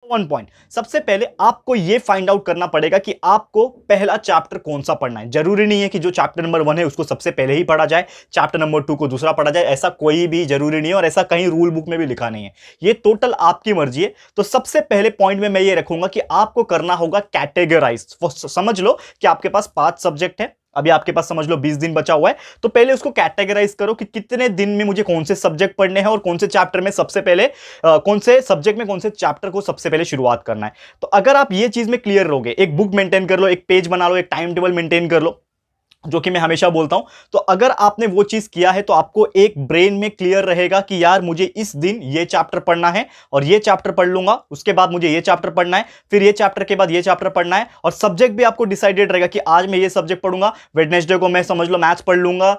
One point, सबसे पहले आपको यह फाइंड आउट करना पड़ेगा कि आपको पहला चैप्टर कौन सा पढ़ना है। जरूरी नहीं है कि जो चैप्टर नंबर 1 है उसको सबसे पहले ही पढ़ा जाए, चैप्टर नंबर 2 को दूसरा पढ़ा जाए, ऐसा कोई भी जरूरी नहीं है और ऐसा कहीं रूल बुक में भी लिखा नहीं है। ये टोटल आपकी मर्जी है। तो सबसे पहले पॉइंट में मैं ये रखूंगा कि आपको करना होगा कैटेगराइज। समझ लो कि आपके पास 5 सब्जेक्ट है, अभी आपके पास समझ लो 20 दिन बचा हुआ है, तो पहले उसको कैटेगराइज करो कि कितने दिन में मुझे कौन से सब्जेक्ट पढ़ने हैं और कौन से चैप्टर में सबसे पहले कौन से सब्जेक्ट में कौन से चैप्टर को सबसे पहले शुरुआत करना है। तो अगर आप ये चीज में क्लियर रहोगे, एक बुक मेंटेन कर लो, एक पेज बना लो, एक टाइम टेबल मेंटेन कर लो, जो कि मैं हमेशा बोलता हूं, तो अगर आपने वो चीज किया है तो आपको एक ब्रेन में क्लियर रहेगा कि यार मुझे इस दिन ये चैप्टर पढ़ना है और ये चैप्टर पढ़ लूंगा, उसके बाद मुझे ये चैप्टर पढ़ना है, फिर ये चैप्टर के बाद ये चैप्टर पढ़ना है, और सब्जेक्ट भी आपको डिसाइडेड रहेगा कि आज मैं ये सब्जेक्ट पढ़ूंगा, वेडनेसडे को मैं समझ लो मैथ्स पढ़ लूंगा,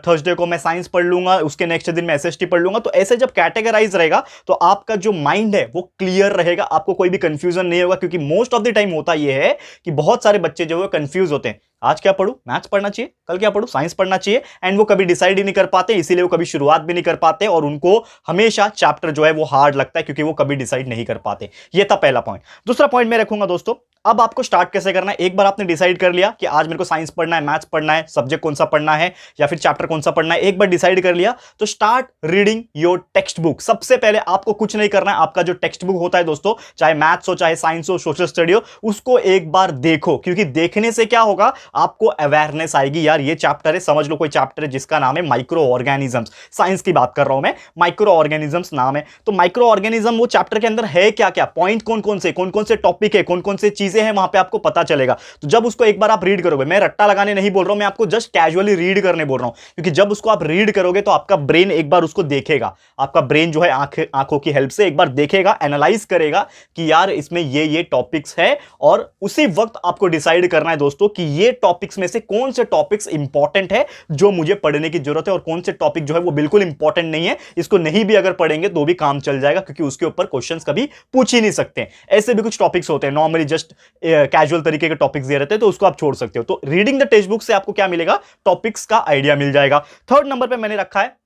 थर्सडे को मैं साइंस पढ़ लूंगा, उसके नेक्स्ट दिन मैं एसएसटी पढ़ लूंगा। तो ऐसे जब कैटेगराइज रहेगा तो आपका जो माइंड है वो क्लियर रहेगा, आपको कोई भी कंफ्यूजन नहीं होगा। क्योंकि मोस्ट ऑफ द टाइम होता यह है कि बहुत सारे बच्चे जो है कंफ्यूज होते हैं, आज क्या पढ़ूं, मैथ्स पढ़ना चाहिए, कल क्या पढ़ूं, साइंस पढ़ना चाहिए, एंड वो कभी डिसाइड ही नहीं कर पाते, इसीलिए वो कभी शुरुआत भी नहीं कर पाते और उनको हमेशा चैप्टर जो है वो हार्ड लगता है क्योंकि वो कभी डिसाइड नहीं कर पाते। ये था पहला पॉइंट। दूसरा पॉइंट मैं रखूंगा दोस्तों, अब आपको स्टार्ट कैसे करना है। एक बार आपने डिसाइड कर लिया कि आज मेरे को साइंस पढ़ना है, मैथ्स पढ़ना है, सब्जेक्ट कौन सा पढ़ना है या फिर चैप्टर कौन सा पढ़ना है, एक बार डिसाइड कर लिया तो start reading your text book. सबसे पहले आपको कुछ नहीं करना है, आपका जो टेक्स्ट बुक होता है दोस्तों, चाहे मैथ्स हो, चाहे साइंस हो, सोशल स्टडी हो, उसको एक बार देखो। क्योंकि देखने से क्या होगा, आपको अवेयरनेस आएगी, यार ये चैप्टर है, समझ लो कोई चैप्टर है जिसका नाम है माइक्रो ऑर्गेनिजम्स, साइंस की बात कर रहा हूं मैं, माइक्रो ऑर्गेनिजम्स नाम है। तो माइक्रो ऑर्गेनिज्म वो चैप्टर के अंदर है क्या क्या, पॉइंट कौन कौन से टॉपिक है, कौन कौन से चीजें हैं, वहां पे आपको पता चलेगा। तो जब उसको एक बार आप रीड करोगे, मैं रट्टा लगाने नहीं बोल रहा हूं, मैं आपको जस्ट कैजुअली रीड करने बोल रहा हूं, क्योंकि जब उसको आप रीड करोगे तो आपका ब्रेन एक बार उसको देखेगा, आपका ब्रेन जो है आंखों की हेल्प से एक बार देखेगा, एनालाइज करेगा कि यार इसमें ये टॉपिक्स है, और उसी वक्त आपको डिसाइड करना है दोस्तों कि ये टॉपिक्स में से कौन से टॉपिक्स इंपॉर्टेंट है जो मुझे पढ़ने की जरूरत है और कौन से टॉपिक जो है वो बिल्कुल इंपॉर्टेंट नहीं है, इसको नहीं भी अगर पढ़ेंगे तो भी काम चल जाएगा क्योंकि उसके ऊपर क्वेश्चंस कभी पूछ ही नहीं सकते। ऐसे भी कुछ टॉपिक्स होते हैं नॉर्मली जस्ट कैजुअल तरीके के टॉपिक्स दे रहते हैं, तो उसको आप छोड़ सकते हो। तो रीडिंग द टेक्स्ट बुक से आपको क्या मिलेगा, टॉपिक्स का आइडिया मिल जाएगा। थर्ड नंबर पे मैंने रखा है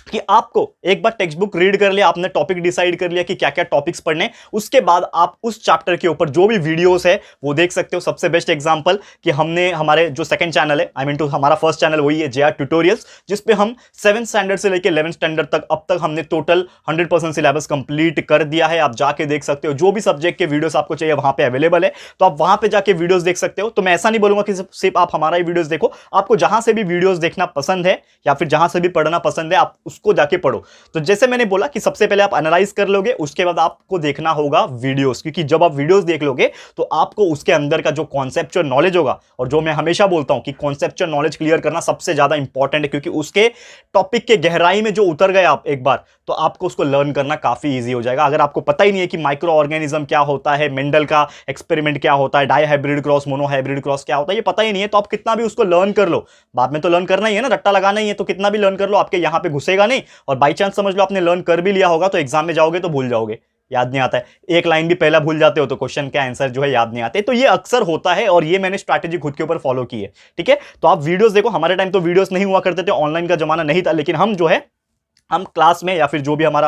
कि आपको एक बार टेक्स्ट बुक रीड कर लिया, आपने टॉपिक डिसाइड कर लिया कि क्या क्या टॉपिक्स पढ़ने, उसके बाद आप उस चैप्टर के ऊपर जो भी वीडियोस है वो देख सकते हो। सबसे बेस्ट एग्जांपल कि हमने हमारे जो सेकंड चैनल है, आई मीन टू हमारा फर्स्ट चैनल वही है JR ट्यूटोरियल्स, जिसपे हम 7th स्टैंडर्ड से लेकर 11th स्टैंडर्ड तक अब तक हमने टोटल 100% सिलेबस कंप्लीट कर दिया है। आप जाके देख सकते हो, जो भी सब्जेक्ट के वीडियोस आपको चाहिए वहां पे अवेलेबल है, तो आप वहां पे जाके वीडियोस देख सकते हो। तो मैं ऐसा नहीं बोलूंगा कि सिर्फ आप हमारा ही वीडियोस देखो, आपको जहां से भी वीडियोस देखना पसंद है या फिर जहां से भी पढ़ना पसंद है आप उसको जाके पढ़ो। तो जैसे मैंने बोला कि सबसे पहले आप एनालाइज कर लोगे, उसके बाद आपको देखना होगा वीडियोस, क्योंकि जब आप वीडियोस देख लोगे तो आपको उसके अंदर का जो कॉन्सेप्चुअल नॉलेज होगा, और जो मैं हमेशा बोलता हूं कि कॉन्सेप्चुअल नॉलेज क्लियर करना सबसे ज्यादा इंपॉर्टेंट है, क्योंकि उसके टॉपिक के गहराई में जो उतर गए आप एक बार, तो आपको उसको लर्न करना काफी ईजी हो जाएगा। अगर आपको पता ही नहीं है कि माइक्रो ऑर्गेनिज्म क्या होता है, मेंडल का एक्सपेरिमेंट क्या होता है, dihybrid cross, monohybrid cross क्या होता है, ये पता ही नहीं है, तो आप कितना भी उसको लर्न कर लो, बाद में तो लर्न करना ही है ना, रट्टा लगाना ही है, तो कितना भी लर्न कर लो आपके यहां पे घुसेगा नहीं। और बाई चांस समझ लो आपने लर्न कर भी लिया होगा तो एग्जाम में जाओगे तो भूल जाओगे, याद नहीं आता है, एक लाइन भी पहला भूल जाते हो तो क्वेश्चन का आंसर जो है याद नहीं आते। तो ये अक्सर होता है और ये मैंने स्ट्रैटेजी खुद के ऊपर फॉलो की है। ठीक है, तो आप वीडियोस देखो, हमारे टाइम तो वीडियोस नहीं हुआ करते थे, ऑनलाइन का जमाना नहीं था, लेकिन हम जो है हम क्लास में या फिर जो भी हमारा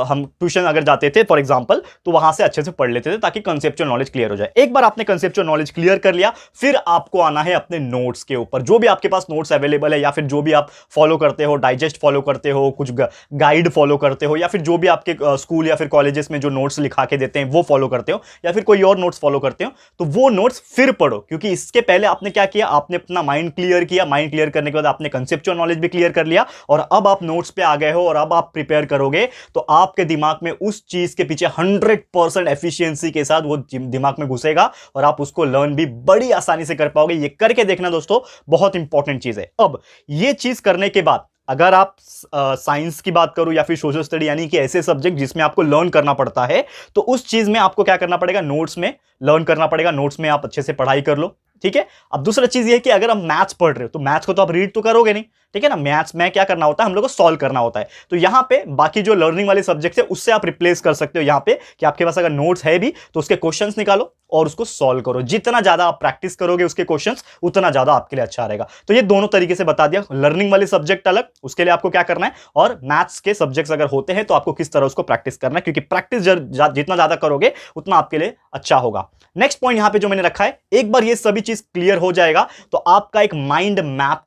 हम ट्यूशन अगर जाते थे फॉर एग्जांपल, तो वहां से अच्छे से पढ़ लेते थे ताकि कंसेप्चुअल नॉलेज क्लियर हो जाए। एक बार आपने कंसेप्चुअल नॉलेज क्लियर कर लिया, फिर आपको आना है अपने नोट्स के ऊपर। जो भी आपके पास नोट्स अवेलेबल है या फिर जो भी आप फॉलो करते हो, डाइजेस्ट फॉलो करते हो, कुछ गाइड फॉलो करते हो, या फिर जो भी आपके स्कूल या फिर कॉलेजेस में जो नोट्स लिखा के देते हैं वो फॉलो करते हो, या फिर कोई और नोट्स फॉलो करते हो, तो वो नोट्स फिर पढ़ो। क्योंकि इसके पहले आपने क्या किया, आपने अपना माइंड क्लियर किया, माइंड क्लियर करने के बाद आपने कंसेप्चुअल नॉलेज भी क्लियर कर लिया, और अब आप नोट्स पे आ गए हो और अब आप प्रिपेयर करोगे, तो आपके दिमाग में उस चीज के पीछे 100% एफिशिएंसी के साथ वो दिमाग में घुसेगा और आप उसको लर्न भी बड़ी आसानी से कर पाओगे। ये करके देखना दोस्तों, बहुत इंपॉर्टेंट चीज है। अब ये चीज करने के बाद अगर आप साइंस की बात करो या फिर सोशल स्टडी, यानी कि ऐसे सब्जेक्ट जिसमें आपको लर्न करना पड़ता है, तो उस चीज में आपको क्या करना पड़ेगा, नोट्स में लर्न करना पड़ेगा, नोट्स में आप अच्छे से पढ़ाई कर लो। ठीक है। अब दूसरा चीज ये है कि अगर आप मैथ्स पढ़ रहे हो तो मैथ्स को तो आप रीड तो करोगे नहीं, ठीक है ना। मैथ्स में क्या करना होता है, हम लोग को सॉल्व करना होता है। तो यहां पे बाकी जो लर्निंग वाले सब्जेक्ट है उससे आप रिप्लेस कर सकते हो यहां पे, कि आपके पास अगर नोट्स है भी तो उसके क्वेश्चंस निकालो और उसको सॉल्व करो। जितना ज्यादा आप प्रैक्टिस करोगे उसके क्वेश्चंस, उतना ज्यादा आपके लिए अच्छा रहेगा। तो ये दोनों तरीके से बता दिया, लर्निंग वाले सब्जेक्ट अलग, उसके लिए आपको क्या करना है, और मैथ्स के सब्जेक्ट्स अगर होते हैं तो आपको किस तरह उसको प्रैक्टिस करना है, क्योंकि प्रैक्टिस जितना ज्यादा करोगे उतना आपके लिए अच्छा होगा। नेक्स्ट पॉइंट यहां पे जो मैंने रखा है, एक बार ये सभी चीज क्लियर हो जाएगा तो आपका एक माइंड मैप